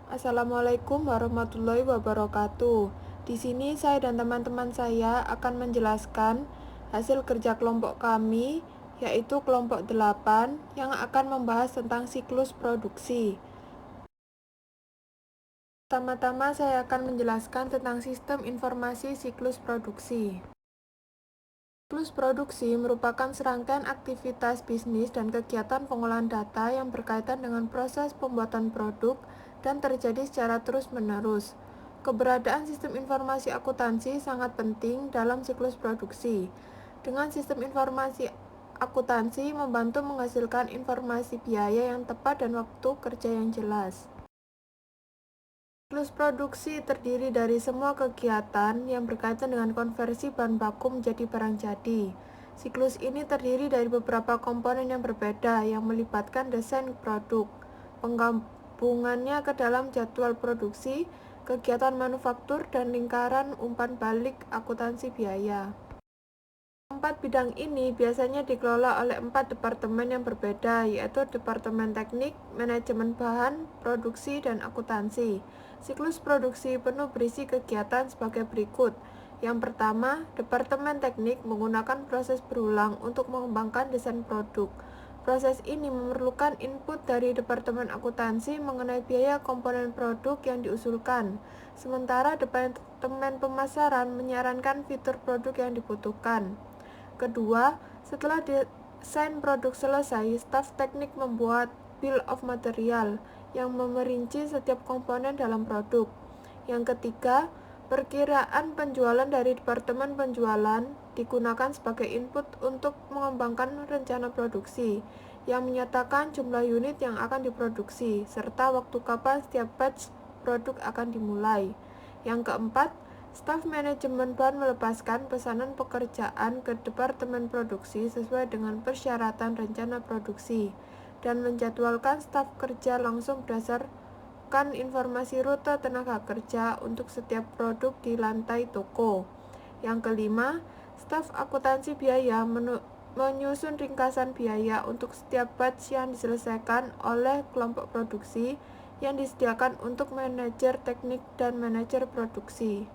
Assalamualaikum warahmatullahi wabarakatuh. Di sini saya dan teman-teman saya akan menjelaskan hasil kerja kelompok kami, yaitu kelompok 8 yang akan membahas tentang siklus produksi. Pertama-tama saya akan menjelaskan tentang sistem informasi siklus produksi. Siklus produksi merupakan serangkaian aktivitas bisnis dan kegiatan pengolahan data yang berkaitan dengan proses pembuatan produk dan terjadi secara terus-menerus. Keberadaan sistem informasi akuntansi sangat penting dalam siklus produksi. Dengan sistem informasi akuntansi membantu menghasilkan informasi biaya yang tepat dan waktu kerja yang jelas. Siklus produksi terdiri dari semua kegiatan yang berkaitan dengan konversi bahan baku menjadi barang jadi. Siklus ini terdiri dari beberapa komponen yang berbeda yang melibatkan desain produk, penggabungannya ke dalam jadwal produksi, kegiatan manufaktur, dan lingkaran umpan balik akuntansi biaya. Empat bidang ini biasanya dikelola oleh 4 departemen yang berbeda, yaitu Departemen Teknik, Manajemen Bahan, Produksi, dan Akuntansi. Siklus produksi penuh berisi kegiatan sebagai berikut. Yang pertama, Departemen Teknik menggunakan proses berulang untuk mengembangkan desain produk. Proses ini memerlukan input dari Departemen Akuntansi mengenai biaya komponen produk yang diusulkan, sementara Departemen Pemasaran menyarankan fitur produk yang dibutuhkan. Kedua, setelah desain produk selesai, staf teknik membuat bill of material yang memerinci setiap komponen dalam produk. Yang ketiga, perkiraan penjualan dari Departemen Penjualan digunakan sebagai input untuk mengembangkan rencana produksi, yang menyatakan jumlah unit yang akan diproduksi, serta waktu kapan setiap batch produk akan dimulai. Yang keempat, staf manajemen bahan melepaskan pesanan pekerjaan ke Departemen Produksi sesuai dengan persyaratan rencana produksi, dan menjadwalkan staf kerja langsung berdasarkan informasi rute tenaga kerja untuk setiap produk di lantai toko. Yang kelima, staf akuntansi biaya menyusun ringkasan biaya untuk setiap batch yang diselesaikan oleh kelompok produksi yang disediakan untuk manajer teknik dan manajer produksi.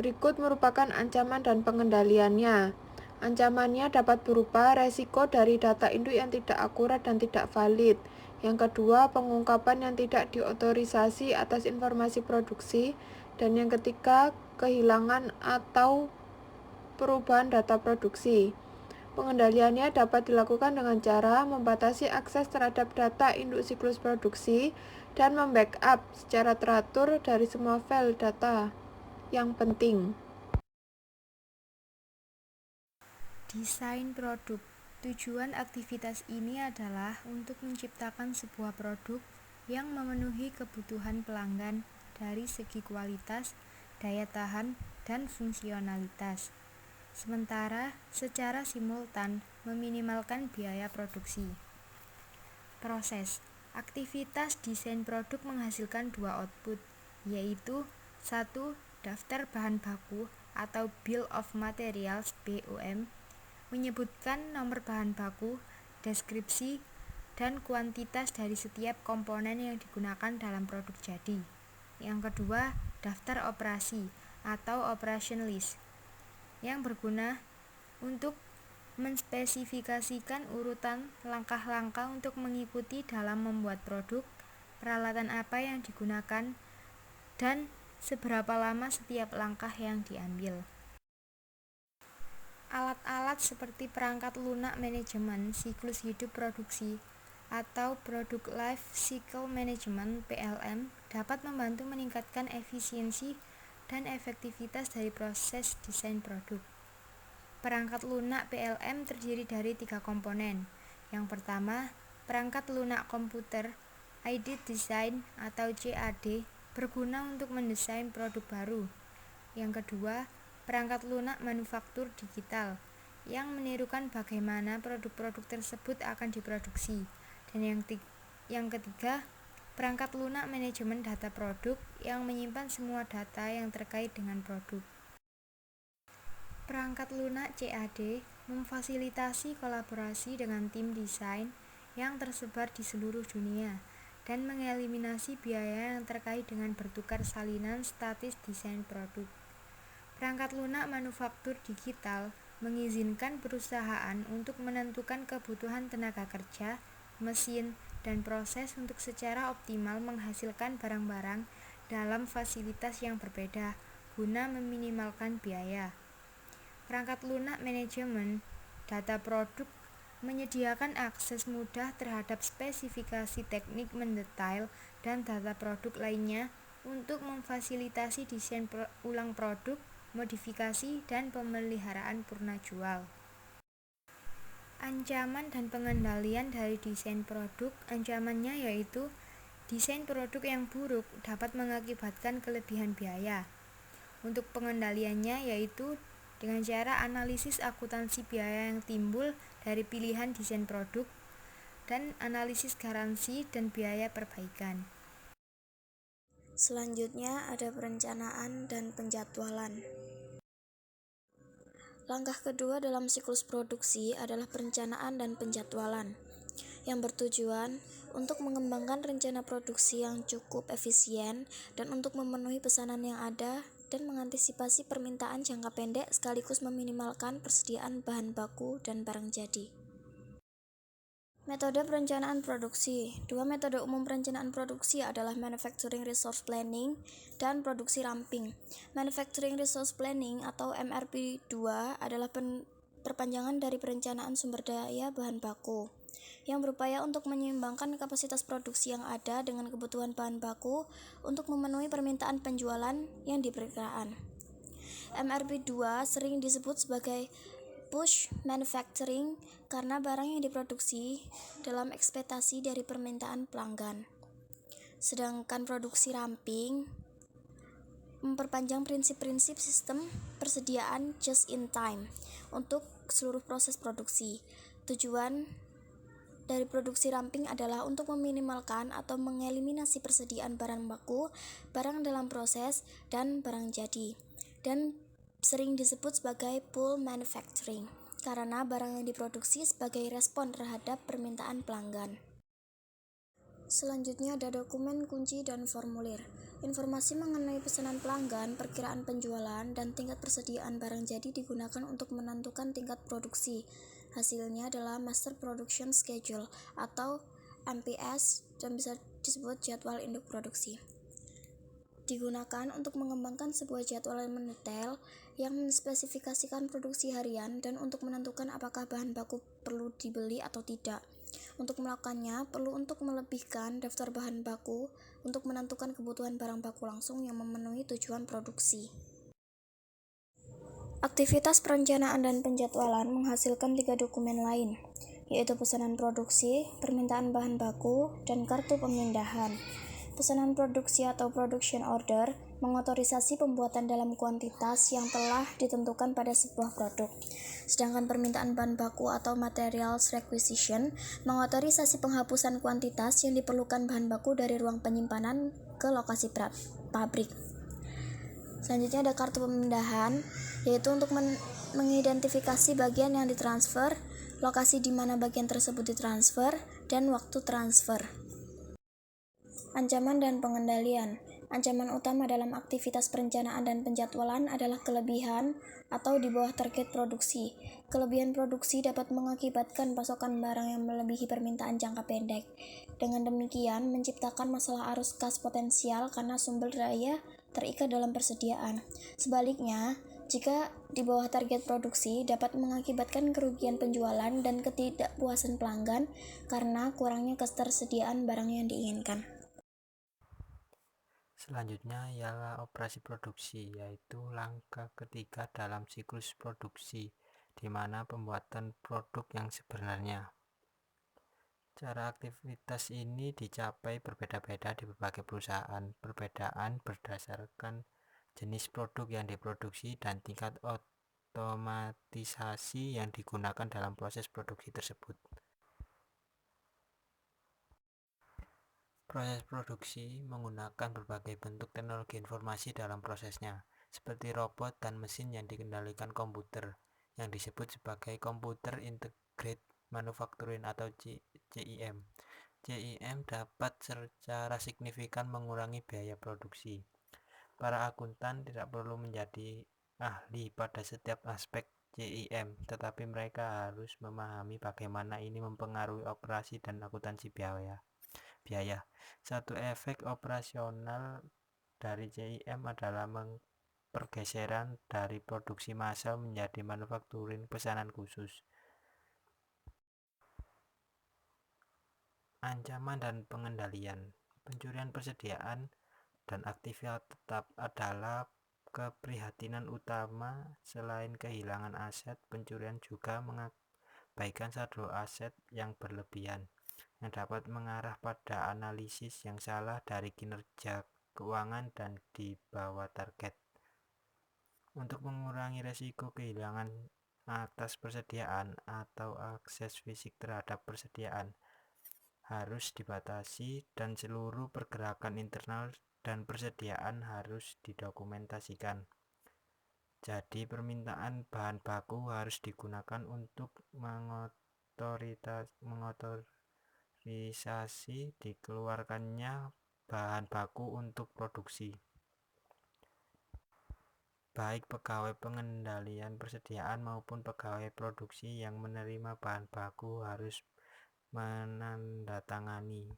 Berikut merupakan ancaman dan pengendaliannya. Ancamannya dapat berupa resiko dari data induk yang tidak akurat dan tidak valid. Yang kedua, pengungkapan yang tidak diotorisasi atas informasi produksi. Dan yang ketiga, kehilangan atau perubahan data produksi. Pengendaliannya dapat dilakukan dengan cara membatasi akses terhadap data induk siklus produksi dan membackup secara teratur dari semua file data yang penting. Desain produk. Tujuan aktivitas ini adalah untuk menciptakan sebuah produk yang memenuhi kebutuhan pelanggan dari segi kualitas, daya tahan, dan fungsionalitas. Sementara secara simultan meminimalkan biaya produksi. Proses. Aktivitas desain produk menghasilkan dua output, yaitu 1. Daftar bahan baku atau Bill of Materials (BOM) menyebutkan nomor bahan baku, deskripsi, dan kuantitas dari setiap komponen yang digunakan dalam produk jadi. Yang kedua, daftar operasi atau operation list yang berguna untuk menspesifikasikan urutan langkah-langkah untuk mengikuti dalam membuat produk, peralatan apa yang digunakan, dan seberapa lama setiap langkah yang diambil. Alat-alat seperti perangkat lunak manajemen siklus hidup produksi atau Product Life Cycle Management (PLM) dapat membantu meningkatkan efisiensi dan efektivitas dari proses desain produk. Perangkat lunak PLM terdiri dari 3 komponen. Yang pertama, perangkat lunak komputer Aided Design atau CAD berguna untuk mendesain produk baru. Yang kedua, perangkat lunak manufaktur digital yang menirukan bagaimana produk-produk tersebut akan diproduksi. Dan yang ketiga, perangkat lunak manajemen data produk yang menyimpan semua data yang terkait dengan produk. Perangkat lunak CAD memfasilitasi kolaborasi dengan tim desain yang tersebar di seluruh dunia dan mengeliminasi biaya yang terkait dengan bertukar salinan statis desain produk. Perangkat lunak manufaktur digital mengizinkan perusahaan untuk menentukan kebutuhan tenaga kerja, mesin, dan proses untuk secara optimal menghasilkan barang-barang dalam fasilitas yang berbeda guna meminimalkan biaya. Perangkat lunak manajemen data produk menyediakan akses mudah terhadap spesifikasi teknik mendetail dan data produk lainnya untuk memfasilitasi desain ulang produk, modifikasi, dan pemeliharaan purna jual. Ancaman dan pengendalian dari desain produk. Ancamannya yaitu desain produk yang buruk dapat mengakibatkan kelebihan biaya. Untuk pengendaliannya yaitu dengan cara analisis akuntansi biaya yang timbul dari pilihan desain produk dan analisis garansi dan biaya perbaikan. Selanjutnya ada perencanaan dan penjadwalan. Langkah kedua dalam siklus produksi adalah perencanaan dan penjadwalan, yang bertujuan untuk mengembangkan rencana produksi yang cukup efisien dan untuk memenuhi pesanan yang ada dan mengantisipasi permintaan jangka pendek sekaligus meminimalkan persediaan bahan baku dan barang jadi. Metode perencanaan produksi. Dua metode umum perencanaan produksi adalah Manufacturing Resource Planning dan produksi ramping. Manufacturing Resource Planning atau MRP2 adalah perpanjangan dari perencanaan sumber daya bahan baku yang berupaya untuk menyeimbangkan kapasitas produksi yang ada dengan kebutuhan bahan baku untuk memenuhi permintaan penjualan yang diperkirakan. MRP2 sering disebut sebagai push manufacturing karena barang yang diproduksi dalam ekspektasi dari permintaan pelanggan. Sedangkan produksi ramping memperpanjang prinsip-prinsip sistem persediaan just in time untuk seluruh proses produksi. Tujuan dari produksi ramping adalah untuk meminimalkan atau mengeliminasi persediaan barang baku, barang dalam proses, dan barang jadi. Dan sering disebut sebagai pull manufacturing karena barang yang diproduksi sebagai respon terhadap permintaan pelanggan. Selanjutnya ada dokumen kunci dan formulir. Informasi mengenai pesanan pelanggan, perkiraan penjualan, dan tingkat persediaan barang jadi digunakan untuk menentukan tingkat produksi. Hasilnya adalah Master Production Schedule atau MPS dan bisa disebut jadwal induk produksi. Digunakan untuk mengembangkan sebuah jadwal yang mendetail yang menspesifikasikan produksi harian dan untuk menentukan apakah bahan baku perlu dibeli atau tidak. Untuk melakukannya, perlu untuk melebihkan daftar bahan baku untuk menentukan kebutuhan barang baku langsung yang memenuhi tujuan produksi. Aktivitas perencanaan dan penjadwalan menghasilkan 3 dokumen lain, yaitu pesanan produksi, permintaan bahan baku, dan kartu pemindahan. Pesanan produksi atau production order mengotorisasi pembuatan dalam kuantitas yang telah ditentukan pada sebuah produk. Sedangkan permintaan bahan baku atau materials requisition mengotorisasi penghapusan kuantitas yang diperlukan bahan baku dari ruang penyimpanan ke lokasi pabrik. Selanjutnya ada kartu pemindahan, yaitu untuk mengidentifikasi bagian yang ditransfer, lokasi di mana bagian tersebut ditransfer, dan waktu transfer. Ancaman dan pengendalian. Ancaman utama dalam aktivitas perencanaan dan penjadwalan adalah kelebihan atau di bawah target produksi. Kelebihan produksi dapat mengakibatkan pasokan barang yang melebihi permintaan jangka pendek. Dengan demikian, menciptakan masalah arus kas potensial karena sumber daya terikat dalam persediaan. Sebaliknya, jika di bawah target produksi dapat mengakibatkan kerugian penjualan dan ketidakpuasan pelanggan karena kurangnya ketersediaan barang yang diinginkan. Selanjutnya ialah operasi produksi, yaitu langkah ketiga dalam siklus produksi, di mana pembuatan produk yang sebenarnya. Cara aktivitas ini dicapai berbeda-beda di berbagai perusahaan. Perbedaan berdasarkan jenis produk yang diproduksi dan tingkat otomatisasi yang digunakan dalam proses produksi tersebut. Proses produksi menggunakan berbagai bentuk teknologi informasi dalam prosesnya, seperti robot dan mesin yang dikendalikan komputer, yang disebut sebagai Computer Integrated Manufacturing atau CIM. CIM dapat secara signifikan mengurangi biaya produksi. Para akuntan tidak perlu menjadi ahli pada setiap aspek CIM, tetapi mereka harus memahami bagaimana ini mempengaruhi operasi dan akuntansi biaya. Satu efek operasional dari CIM adalah pergeseran dari produksi massal menjadi manufacturing pesanan khusus. Ancaman dan pengendalian. Pencurian persediaan dan aktivitas tetap adalah keprihatinan utama. Selain kehilangan aset, pencurian juga mengabaikan saldo aset yang berlebihan, yang dapat mengarah pada analisis yang salah dari kinerja keuangan dan di bawah target. Untuk mengurangi resiko kehilangan atas persediaan atau akses fisik terhadap persediaan harus dibatasi dan seluruh pergerakan internal dan persediaan harus didokumentasikan. Jadi permintaan bahan baku harus digunakan untuk mengotorisasi dikeluarkannya bahan baku untuk produksi. Baik pegawai pengendalian persediaan maupun pegawai produksi yang menerima bahan baku harus menandatangani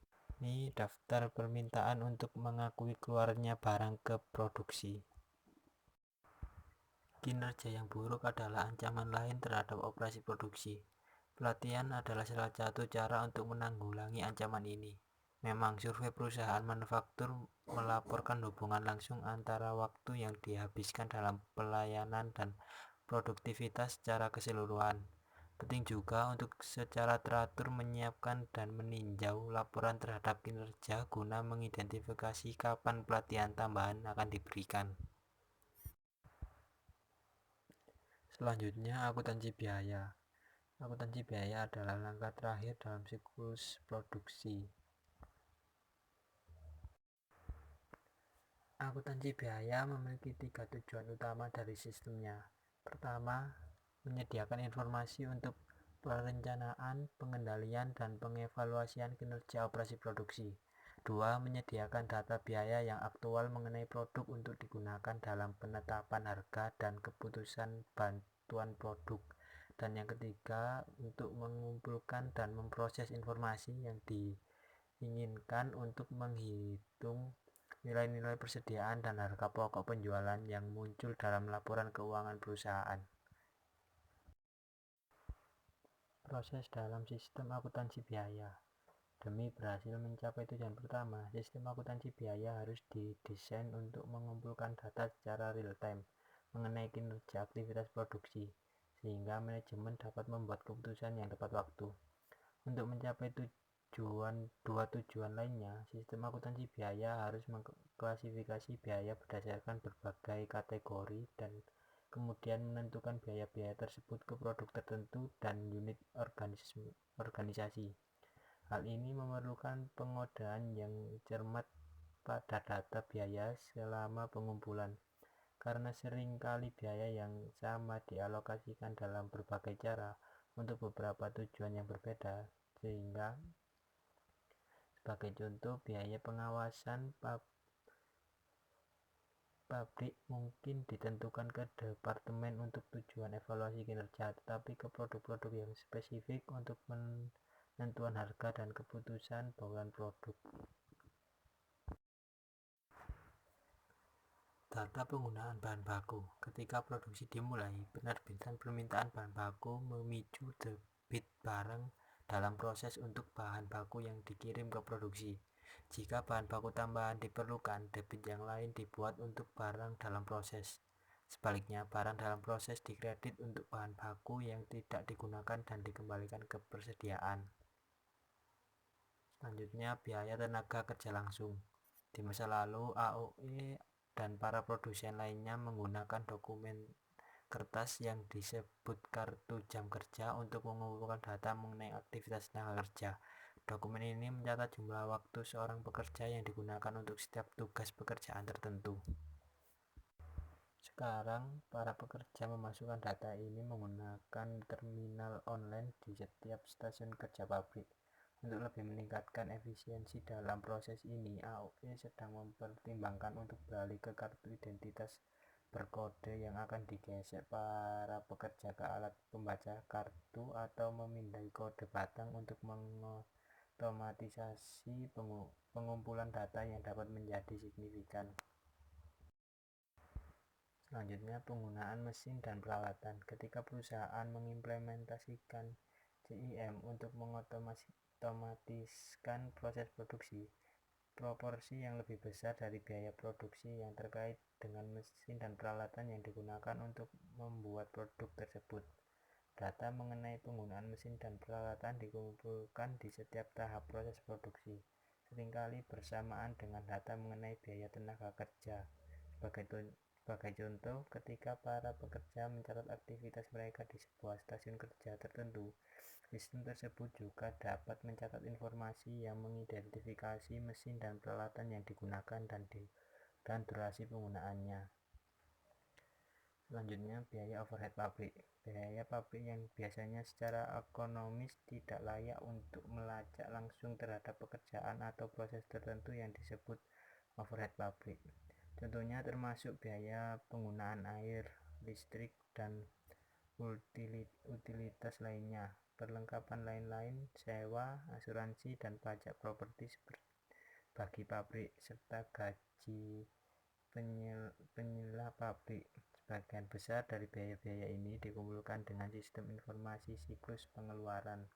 daftar permintaan untuk mengakui keluarnya barang ke produksi. Kinerja yang buruk adalah ancaman lain terhadap operasi produksi. Pelatihan adalah salah satu cara untuk menanggulangi ancaman ini. Memang survei perusahaan manufaktur melaporkan hubungan langsung antara waktu yang dihabiskan dalam pelayanan dan produktivitas secara keseluruhan. Penting juga untuk secara teratur menyiapkan dan meninjau laporan terhadap kinerja guna mengidentifikasi kapan pelatihan tambahan akan diberikan. Selanjutnya, akuntansi biaya. Akuntansi biaya adalah langkah terakhir dalam siklus produksi. Akuntansi biaya memiliki 3 tujuan utama dari sistemnya. Pertama, menyediakan informasi untuk perencanaan, pengendalian, dan pengevaluasian kinerja operasi produksi. 2. Menyediakan data biaya yang aktual mengenai produk untuk digunakan dalam penetapan harga dan keputusan bantuan produk. Dan yang ketiga, untuk mengumpulkan dan memproses informasi yang diinginkan untuk menghitung nilai-nilai persediaan dan harga pokok penjualan yang muncul dalam laporan keuangan perusahaan. Proses dalam sistem akuntansi biaya. Demi berhasil mencapai tujuan pertama, sistem akuntansi biaya harus didesain untuk mengumpulkan data secara real-time mengenai kinerja aktivitas produksi, sehingga manajemen dapat membuat keputusan yang tepat waktu. Untuk mencapai dua tujuan lainnya, sistem akuntansi biaya harus mengklasifikasi biaya berdasarkan berbagai kategori dan kemudian menentukan biaya-biaya tersebut ke produk tertentu dan unit organisasi. Hal ini memerlukan pengodaan yang cermat pada data biaya selama pengumpulan, karena seringkali biaya yang sama dialokasikan dalam berbagai cara untuk beberapa tujuan yang berbeda, sehingga sebagai contoh, biaya pengawasan pabrik mungkin ditentukan ke departemen untuk tujuan evaluasi kinerja, tetapi ke produk-produk yang spesifik untuk penentuan harga dan keputusan bawaan produk. Data penggunaan bahan baku. Ketika produksi dimulai, penerbitan permintaan bahan baku memicu debit barang dalam proses untuk bahan baku yang dikirim ke produksi. Jika bahan baku tambahan diperlukan, debit yang lain dibuat untuk barang dalam proses. Sebaliknya, barang dalam proses dikredit untuk bahan baku yang tidak digunakan dan dikembalikan ke persediaan. Selanjutnya, biaya tenaga kerja langsung. Di masa lalu, AOE dan para produsen lainnya menggunakan dokumen kertas yang disebut kartu jam kerja untuk mengumpulkan data mengenai aktivitas tenaga kerja. Dokumen ini mencatat jumlah waktu seorang pekerja yang digunakan untuk setiap tugas pekerjaan tertentu. Sekarang, para pekerja memasukkan data ini menggunakan terminal online di setiap stasiun kerja pabrik. Untuk lebih meningkatkan efisiensi dalam proses ini, AOE sedang mempertimbangkan untuk beralih ke kartu identitas berkode yang akan digesek para pekerja ke alat pembaca kartu atau memindai kode batang untuk mengotomatisasi pengumpulan data yang dapat menjadi signifikan. Selanjutnya, penggunaan mesin dan peralatan. Ketika perusahaan mengimplementasikan CIM untuk mengotomatiskan proses produksi, proporsi yang lebih besar dari biaya produksi yang terkait dengan mesin dan peralatan yang digunakan untuk membuat produk tersebut. Data mengenai penggunaan mesin dan peralatan dikumpulkan di setiap tahap proses produksi, seringkali bersamaan dengan data mengenai biaya tenaga kerja. Sebagai contoh, ketika para pekerja mencatat aktivitas mereka di sebuah stasiun kerja tertentu, sistem tersebut juga dapat mencatat informasi yang mengidentifikasi mesin dan peralatan yang digunakan dan durasi penggunaannya. Selanjutnya, biaya overhead pabrik. Biaya pabrik yang biasanya secara ekonomis tidak layak untuk melacak langsung terhadap pekerjaan atau proses tertentu yang disebut overhead pabrik. Contohnya termasuk biaya penggunaan air, listrik, dan utilitas lainnya, perlengkapan lain-lain, sewa, asuransi, dan pajak properti bagi pabrik, serta gaji penyelia pabrik. Sebagian besar dari biaya-biaya ini dikumpulkan dengan sistem informasi siklus pengeluaran,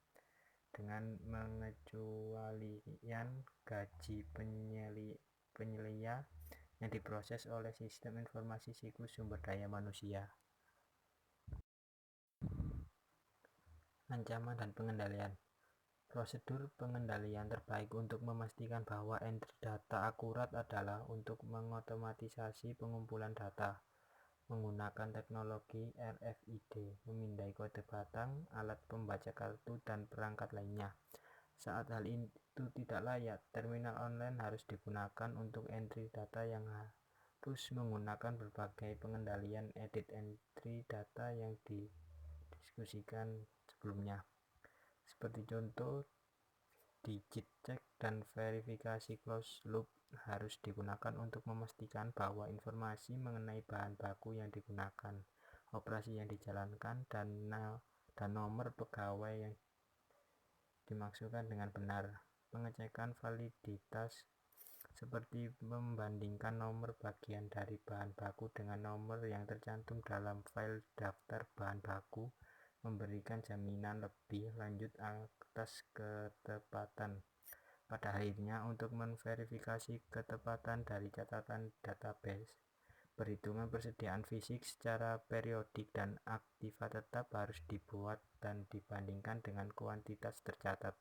dengan mengecualikan gaji penyelia yang diproses oleh sistem informasi siklus sumber daya manusia. Ancaman dan pengendalian. Prosedur pengendalian terbaik untuk memastikan bahwa entry data akurat adalah untuk mengotomatisasi pengumpulan data menggunakan teknologi RFID, memindai kode batang, alat pembaca kartu, dan perangkat lainnya. Saat hal itu tidak layak, terminal online harus digunakan untuk entry data yang harus menggunakan berbagai pengendalian edit entry data yang didiskusikan sebelumnya. Seperti contoh, digit check dan verifikasi closed loop harus digunakan untuk memastikan bahwa informasi mengenai bahan baku yang digunakan, operasi yang dijalankan, dan nomor pegawai yang dimaksudkan dengan benar. Pengecekan validitas seperti membandingkan nomor bagian dari bahan baku dengan nomor yang tercantum dalam file daftar bahan baku memberikan jaminan lebih lanjut atas ketepatan. Pada akhirnya, untuk memverifikasi ketepatan dari catatan database, perhitungan persediaan fisik secara periodik dan aktiva tetap harus dibuat dan dibandingkan dengan kuantitas tercatat.